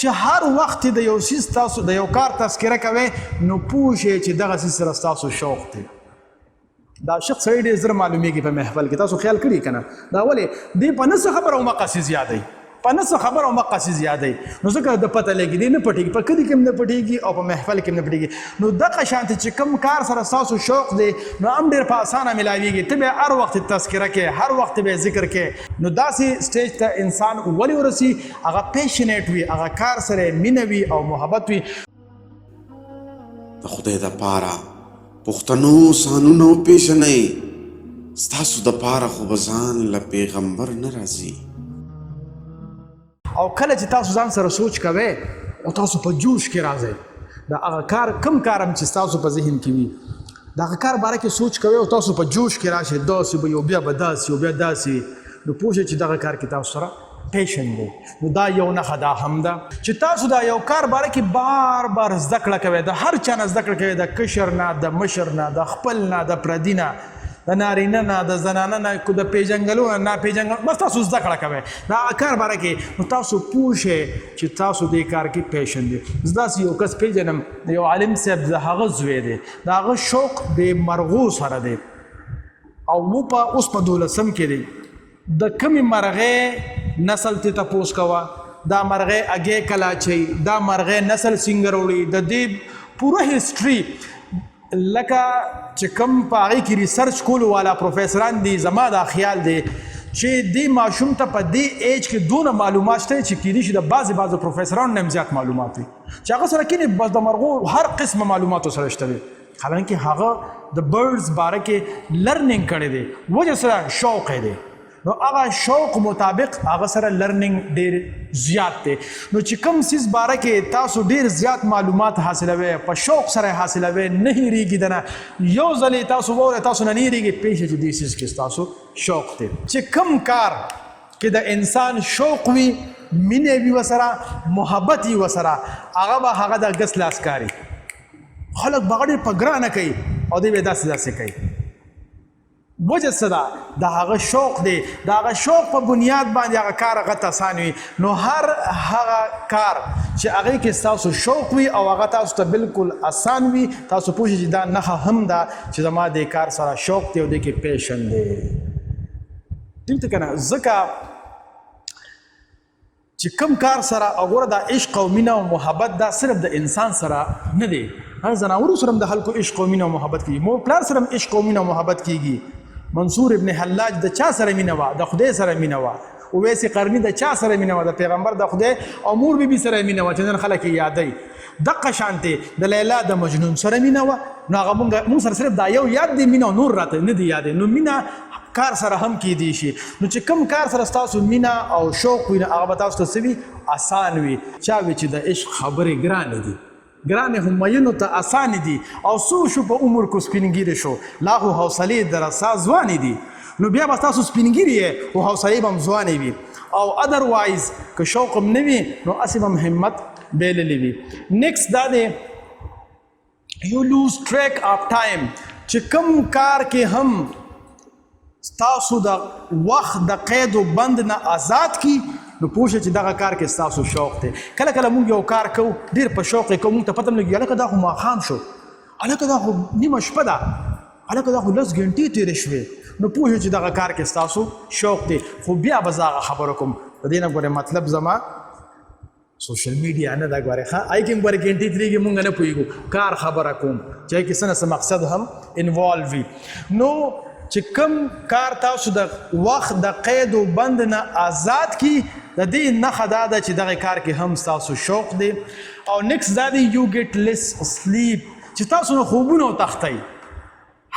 چې هر وخت د یو څیز تاسو د یو کار تذکره کوئ نو پوه شئ چې دغه څیز سره ستاسو شوق دی. دا شخص سړی ډېر زر معلومیږي په محفل کې. تاسو خیال کړي که نه؟ دا ولې دی په نه څه خبره او مقاصد یادوي، په نه څه خبره او مقاصد یادوي، نو ځکه د پته لګي دی نه پټېږي، په کلي کې هم نه پټېږي او په محفل کې هم نه پټېږي. نو دغه شانتې چې کوم کار سره ستاسو شوق دی نو هم ډېر په اسانه میلاویږي. ته به هر وخت تذکره کې، هر وخت به ذکر کې. نو داسې سټیج ته انسان ولې ورسي؟ هغه پیشنیټ وي، هغه کار سره مینه وي او محبت وي. د خدای دپاره پښتنو سانونه وپېژنئ، ستاسو دپاره خو به ځان له پیغمبر نه راځي. او کله چې تاسو ځان سره سوچ کوئ او تاسو په جوش کې راځئ، د هغه کار کوم کار هم چې تاسو په ذهن کې وي د هغه کار باره کې سوچ کوئ او تاسو په جوش کې راشئ، داسې به یو بیا به داسې یو بیا داسې، نو پوه شئ چې دغه کار کې تاسو سره پیشن دی. نو دا یو نښه دا هم ده چې تاسو دا یو کار باره کې بار بار زده کړه کوئ، د هر چا نه زده کړه کوئ، د کشر نه، د مشر نه، د خپل نه، د پردي نه، د نارینه نه، د زنانه نه، د پیژنګلو نه، ناپیژنګلو، بس تاسو زده کړه کوئ دا کار باره کې. نو تاسو پوه شئ چې تاسو دې کار کې پیشن دی. زه داسې یو کس پیژنم، یو عالم صاحب د هغه زوی دی، د هغه شوق د مرغو سره دی او مو په اوس په 12 کې دی. د کمې مرغې نسل ته تپوس کوه، دا مرغې اګې کله اچوي، دا مرغې نسل څنګه راوړي، د دې پوره هسټري لکه چې کوم په هغې کې ریسرچ کولو والا پروفیسران دي. زما دا خیال دی چې دې ماشوم ته په دې ایج کې دونه معلومات شته چې کیدای شي د بعضې پروفیسرانو نه هم زیات معلومات وي چې هغه سره کینې بس د مرغو هر قسمه معلوماتو سره شته وي، حالانکه هغه د برډز باره کې لرنینګ کړی دی، وجه سره شوق یې دی. نو هغه شوق مطابق هغه سره لرنینګ ډېر زیات دی. نو چې کوم څیز باره کې تاسو ډېر زیات معلومات حاصلوئ، په شوق سره حاصلوئ، نه هېرېږي دنه، یو ځل یې تاسو واورئ تاسو نه نه هېرېږي، پوه شئ چې دې څیز کې ستاسو شوق دی. چې کوم کار کې د انسان شوق وي، مینې وي ورسره، محبت وي ورسره، هغه به هغه د ګس لاس کاري. خلک به هغه ډېر په ګرانه کوي او دوی به یې داسې داسې کوي. وجه څه ده؟ د هغه شوق دی، د هغه شوق په بنیاد باندې هغه کار هغه ته اسان وي. نو هر هغه کار چې هغې کې ستاسو شوق وي او هغه تاسو ته بالکل اسان وي، تاسو پوه شئ چې دا نښه هم ده چې زما دې کار سره شوق دی او دې کې پیشن دی. ټیک ده که نه؟ ځکه چې کوم کار سره وګوره دا عشق او مینه او محبت دا صرف د انسان سره نه دی، هر ځناورو سره هم د خلکو عشق او مینه او محبت کېږي، مور پلار سره هم عشق او مینه او محبت کېږي. منصور ابن حلاج د چا سره مینه وه؟ د خدای سره مینه وه. اویس قرني د چا سره مینه وه؟ د پیغمبر د خدای او مور بیبي سره مینه وه چې نن خلک یې یادوي. دقه شانتې د لیلا د مجنون سره مینه وه. نو هغه مونږ سره صرف دا یو یاد دی مینه او نور راته نه دی یادې. نو مینه کار سره هم کیدی شي. نو چې کوم کار سره ستاسو مینه او شوق وي نو هغه به تاسو ته څه وي؟ اسان وي. چا وي چې د عشق خبرې ګرانې دي، ګرانې خو میینو ته اسانې دي، او څو شو په عمر کو سپینګیرې شو، لا خو حوصلې د رسا ځوانې دي. نو بیا به تاسو سپینګیرې یې او حوصلې به هم ځوانې وي، او ادروایز که شوق هم نه وي نو هسې به هم همت بیللی وي. نیکسټ دا دی یو لوز ټریک آف ټایم، چې کوم کار کې هم ستاسو د وخت د قید و بند نه آزاد کی، نو پوه شئ چې دغه کار کې ستاسو شوق دی. کله کله مونږ یو کار کوو ډېر په شوق یې کوو، مونږ ته پته هم لګي هلکه دا خو ماښام شو، هلکه دا خو نیمه شپه ده، هلکه دا خو 10 غنټې تېرې شوې، نو پوه شئ چې دغه کار کې ستاسو شوق دی. خو بیا به زه هغه خبره کوم، د دې نه ګورې مطلب زما سوشل میډیا نه ده، ګورې ښه هغې کې هم ګورې غنټې تېرېږي مونږ نه پوهېږو، کار خبره کوم چې هغې کې څه نه څه مقصد هم انوالو وي. نو چې کوم کار تاسو د وخت د قید و بند نه آزاد کی، د دې نښه دا ده چې دغه کار کې هم ستاسو شوق دی. او نیکسټ دا دی یو ګیټ لیس سلیپ، چې تاسو نه خوبونه وتښتئ.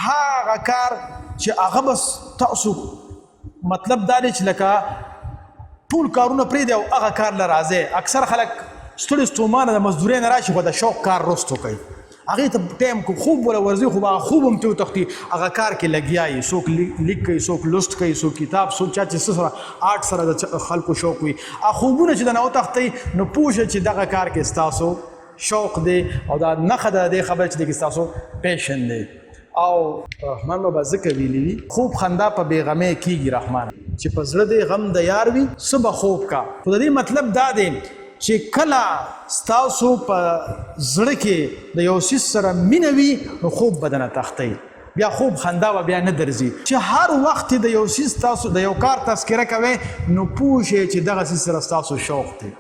هغه کار چې هغه بس تاسو مطلب دا دی چې لکه ټول کارونه پرېږدئ او هغه کار له راځئ. اکثر خلک ستړي ستومانه د مزدورۍ نه راشي خو د شوق کار رستو کوي، هغې ته ټایم کو خوب ولا ورځي خو به هغه خوب هم ترې وتښتي، هغه کار کې لګیا یي، څوک لیک کوي، څوک لوست کوي، څوک کتاب، څوک چا چې څه سره آرټ سره د خلکو شوق وي. هغه خوبونه چې دنه وتښتئ نو پوه شئ چې دغه کار کې ستاسو شوق دی او دا نښه ده د دې خبرې چې دې کې ستاسو پیشن دی. او رحمان بابا ځکه ویلي وي خوب خندا په بېغمۍ کېږي رحمان، چې په زړه دې غم د یار وي څه به خوب کا. خو د دې مطلب دا دی چې کله ستاسو په زړه کې د یو څیز سره مینه وي نو خوب به درنه تښتئ، بیا خوب خندا به بیا نه درځي. چې هر وخت د یو څیز تاسو د یو کار تذکره کوئ نو پوه شئ چې دغه څیز سره ستاسو شوق دی.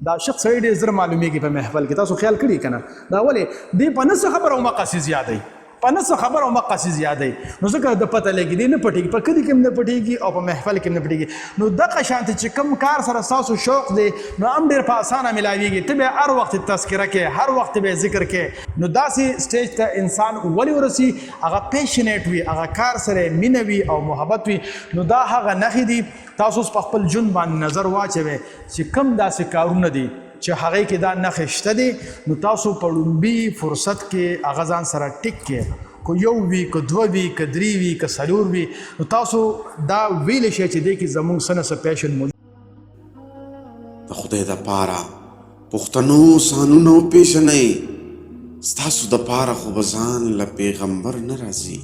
دا شخص سړی ډېر زر معلومیږي په محفل کې، تاسو خیال کړي که نه؟ دا ولې دی په نه څه خبره او مقاصد یادوي، په نه څه خبره او مقاصد یادوي، نو ځکه د پته لګي دی نه پټېږي، په کلي کې هم نه پټېږي او په محفل کې هم نه پټېږي. نو دغه شانتې چې کوم کار سره ستاسو شوق دی نو هم ډېر په اسانه میلاویږي، ته به هر وخت تذکره کې، هر وخت به ذکر کې. نو داسې سټیج ته انسان ولې ورسي؟ هغه پیشنیټ وي، هغه کار سره مینه وي او محبت وي. نو دا هغه نښې دي، تاسو په خپل ژوند باندې نظر واچوئ چې کوم داسې کارونه دي چې هغې کې دا نښې شته دي، نو تاسو په لومبي فرصت کې هغه ځان سره ټیک کړئ. که یو وي، که دوه وي، که درې وي، که څلور وي، نو تاسو دا ویلی شئ چې دې کې زموږ څه نه څه پیشن موجود. د خدای دپاره پښتنو سانونه وپېژنئ، ستاسو دپاره خو به ځان له پیغمبر نه راځي.